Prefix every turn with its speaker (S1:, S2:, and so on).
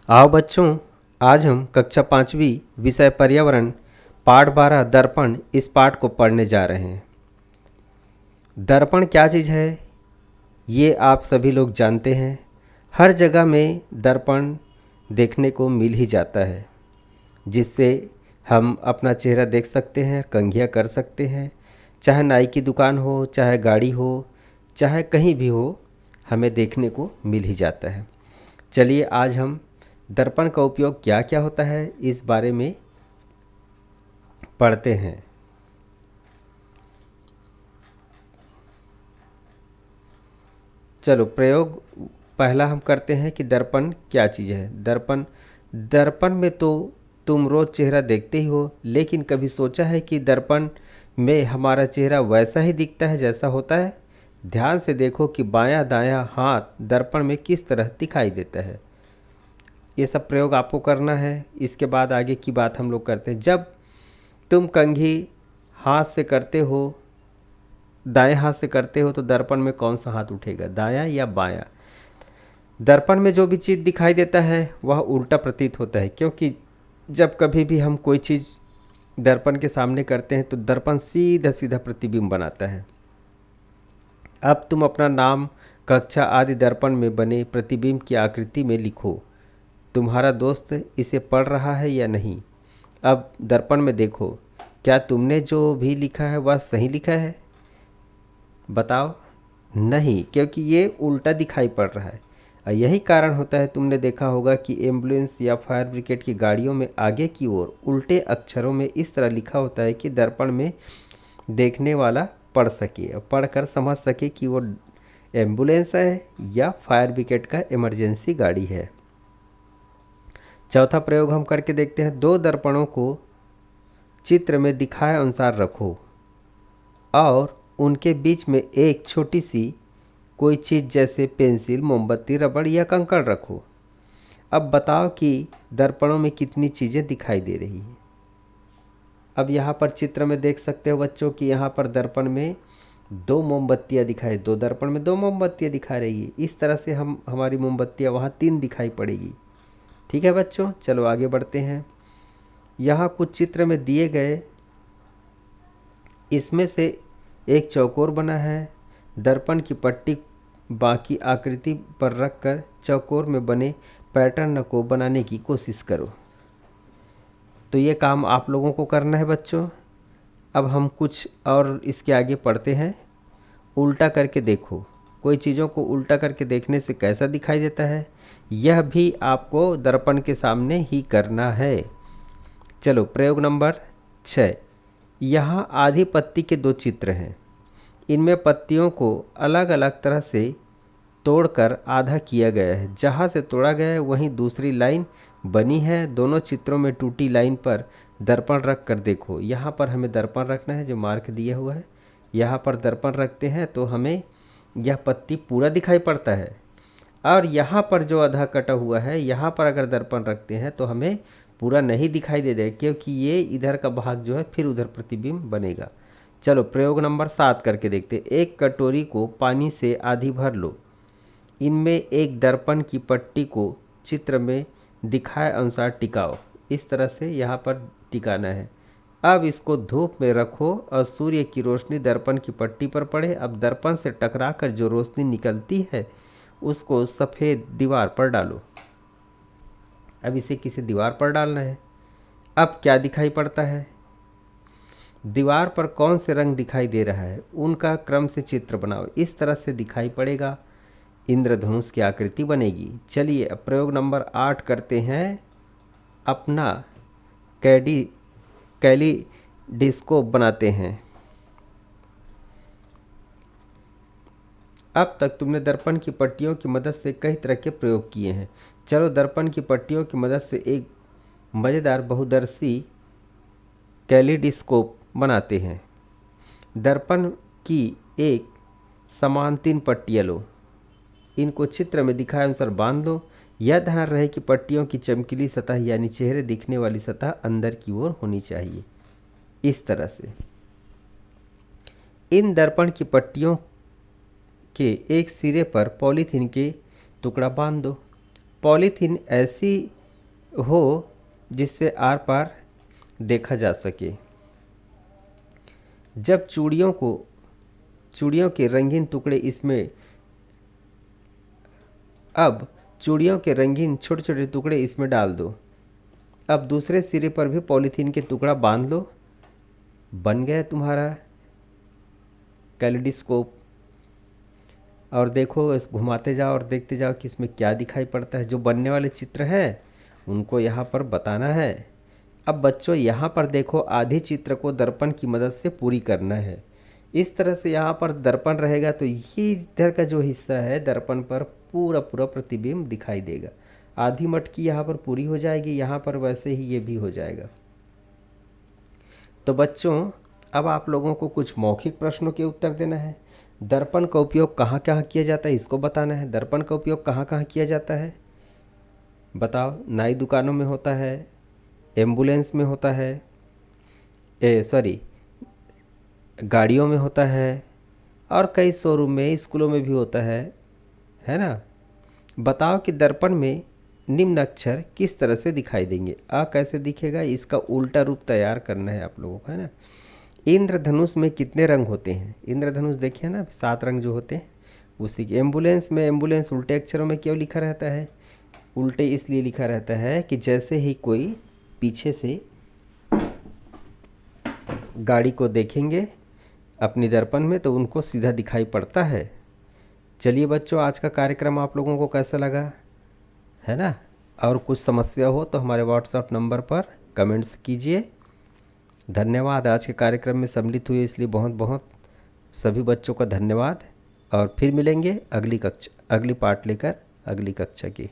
S1: आओ बच्चों, आज हम कक्षा 5वीं विषय पर्यावरण पाठ 12 दर्पण इस पाठ को पढ़ने जा रहे हैं। दर्पण क्या चीज़ है ये आप सभी लोग जानते हैं। हर जगह में दर्पण देखने को मिल ही जाता है, जिससे हम अपना चेहरा देख सकते हैं, कंघियाँ कर सकते हैं। चाहे नाई की दुकान हो, चाहे गाड़ी हो, चाहे कहीं भी हो, हमें देखने को मिल ही जाता है। चलिए आज हम दर्पण का उपयोग क्या क्या होता है इस बारे में पढ़ते हैं। चलो प्रयोग पहला हम करते हैं कि दर्पण क्या चीज़ है। दर्पण दर्पण में तो तुम रोज़ चेहरा देखते ही हो, लेकिन कभी सोचा है कि दर्पण में हमारा चेहरा वैसा ही दिखता है जैसा होता है? ध्यान से देखो कि बायां दायां हाथ दर्पण में किस तरह दिखाई देता है। ये सब प्रयोग आपको करना है। इसके बाद आगे की बात हम लोग करते हैं। जब तुम कंघी हाथ से करते हो, दाएं हाथ से करते हो, तो दर्पण में कौन सा हाथ उठेगा, दायां या बायां? दर्पण में जो भी चीज़ दिखाई देता है वह उल्टा प्रतीत होता है, क्योंकि जब कभी भी हम कोई चीज़ दर्पण के सामने करते हैं तो दर्पण सीधा सीधा प्रतिबिंब बनाता है। अब तुम अपना नाम, कक्षा आदि दर्पण में बने प्रतिबिंब की आकृति में लिखो। तुम्हारा दोस्त इसे पढ़ रहा है या नहीं? अब दर्पण में देखो, क्या तुमने जो भी लिखा है वह सही लिखा है? बताओ। नहीं, क्योंकि ये उल्टा दिखाई पड़ रहा है। और यही कारण होता है, तुमने देखा होगा कि एम्बुलेंस या फायर ब्रिगेड की गाड़ियों में आगे की ओर उल्टे अक्षरों में इस तरह लिखा होता है कि दर्पण में देखने वाला पढ़ सके और पढ़कर समझ सके कि वो एम्बुलेंस है या फायर ब्रिगेड का इमरजेंसी गाड़ी है। चौथा प्रयोग हम करके देखते हैं। दो दर्पणों को चित्र में दिखाए अनुसार रखो और उनके बीच में एक छोटी सी कोई चीज़ जैसे पेंसिल, मोमबत्ती, रबड़ या कंकड़ रखो। अब बताओ कि दर्पणों में कितनी चीज़ें दिखाई दे रही हैं। अब यहाँ पर चित्र में देख सकते हो बच्चों कि यहाँ पर दर्पण में दो मोमबत्तियाँ दिखाई, दो दर्पण में दो मोमबत्तियाँ दिखा रही है। इस तरह से हम हमारी मोमबत्तियाँ वहाँ 3 दिखाई पड़ेगी। ठीक है बच्चों, चलो आगे बढ़ते हैं। यहाँ कुछ चित्र में दिए गए इसमें से एक चौकोर बना है। दर्पण की पट्टी बाकी आकृति पर रखकर चौकोर में बने पैटर्न को बनाने की कोशिश करो। तो ये काम आप लोगों को करना है बच्चों। अब हम कुछ और इसके आगे पढ़ते हैं। उल्टा करके देखो। कोई चीज़ों को उल्टा करके देखने से कैसा दिखाई देता है, यह भी आपको दर्पण के सामने ही करना है। चलो प्रयोग नंबर 6। यहाँ आधी पत्ती के 2 चित्र हैं। इनमें पत्तियों को अलग अलग तरह से तोड़कर आधा किया गया है। जहाँ से तोड़ा गया है वहीं दूसरी लाइन बनी है। दोनों चित्रों में टूटी लाइन पर दर्पण रख कर देखो। यहाँ पर हमें दर्पण रखना है, जो मार्क दिया हुआ है। यहाँ पर दर्पण रखते हैं तो हमें यह पत्ती पूरा दिखाई पड़ता है, और यहाँ पर जो आधा कटा हुआ है, यहाँ पर अगर दर्पण रखते हैं तो हमें पूरा नहीं दिखाई दे देगा, क्योंकि ये इधर का भाग जो है फिर उधर प्रतिबिंब बनेगा। चलो प्रयोग नंबर 7 करके देखते। एक कटोरी को पानी से आधी भर लो। इनमें एक दर्पण की पट्टी को चित्र में दिखाए अनुसार टिकाओ। इस तरह से यहाँ पर टिकाना है। अब इसको धूप में रखो और सूर्य की रोशनी दर्पण की पट्टी पर पड़े। अब दर्पण से टकराकर जो रोशनी निकलती है उसको सफ़ेद दीवार पर डालो। अब इसे किसी दीवार पर डालना है। अब क्या दिखाई पड़ता है, दीवार पर कौन से रंग दिखाई दे रहा है, उनका क्रम से चित्र बनाओ। इस तरह से दिखाई पड़ेगा, इंद्रधनुष की आकृति बनेगी। चलिए अब प्रयोग नंबर 8 करते हैं। अपना कैलिडिस्कोप बनाते हैं। अब तक तुमने दर्पण की पट्टियों की मदद से कई तरह के प्रयोग किए हैं। चलो दर्पण की पट्टियों की मदद से एक मज़ेदार बहुदर्शी कैलिडिस्कोप बनाते हैं। दर्पण की एक समान 3 पट्टियाँ लो। इनको चित्र में दिखाए अनुसार बांध लो। यह ध्यान रहे कि पट्टियों की चमकीली सतह यानी चेहरे दिखने वाली सतह अंदर की ओर होनी चाहिए। इस तरह से इन दर्पण की पट्टियों के एक सिरे पर पॉलीथीन के टुकड़ा बांध दो। पॉलीथीन ऐसी हो जिससे आर पार देखा जा सके। जब चूड़ियों के रंगीन टुकड़े इसमें अब चूड़ियों के रंगीन छोटे छोटे टुकड़े इसमें डाल दो। अब दूसरे सिरे पर भी पॉलीथीन के टुकड़ा बांध लो। बन गया तुम्हारा कैलिडोस्कोप। और देखो, इस घुमाते जाओ और देखते जाओ कि इसमें क्या दिखाई पड़ता है। जो बनने वाले चित्र हैं उनको यहाँ पर बताना है। अब बच्चों यहाँ पर देखो, आधे चित्र को दर्पण की मदद से पूरी करना है। इस तरह से यहाँ पर दर्पण रहेगा तो ये इधर का जो हिस्सा है दर्पण पर पूरा पूरा प्रतिबिंब दिखाई देगा। आधी मटकी यहाँ पर पूरी हो जाएगी, यहाँ पर वैसे ही ये भी हो जाएगा। तो बच्चों, अब आप लोगों को कुछ मौखिक प्रश्नों के उत्तर देना है। दर्पण का उपयोग कहाँ कहाँ किया जाता है इसको बताना है। दर्पण का उपयोग कहाँ कहाँ किया जाता है बताओ। नाई दुकानों में होता है, एम्बुलेंस में होता है, गाड़ियों में होता है, और कई शोरूम में, स्कूलों में भी होता है ना। बताओ कि दर्पण में निम्न अक्षर किस तरह से दिखाई देंगे। आ कैसे दिखेगा, इसका उल्टा रूप तैयार करना है आप लोगों को, है ना। इंद्रधनुष में कितने रंग होते हैं। इंद्रधनुष देखिए ना, 7 रंग जो होते हैं उसी के। एम्बुलेंस में, एम्बुलेंस उल्टे अक्षरों में क्यों लिखा रहता है। उल्टे इसलिए लिखा रहता है कि जैसे ही कोई पीछे से गाड़ी को देखेंगे अपनी दर्पण में तो उनको सीधा दिखाई पड़ता है। चलिए बच्चों, आज का कार्यक्रम आप लोगों को कैसा लगा, है ना। और कुछ समस्या हो तो हमारे व्हाट्सएप नंबर पर कमेंट्स कीजिए। धन्यवाद। आज के कार्यक्रम में सम्मिलित हुए इसलिए बहुत बहुत सभी बच्चों का धन्यवाद। और फिर मिलेंगे अगली पार्ट लेकर अगली कक्षा की।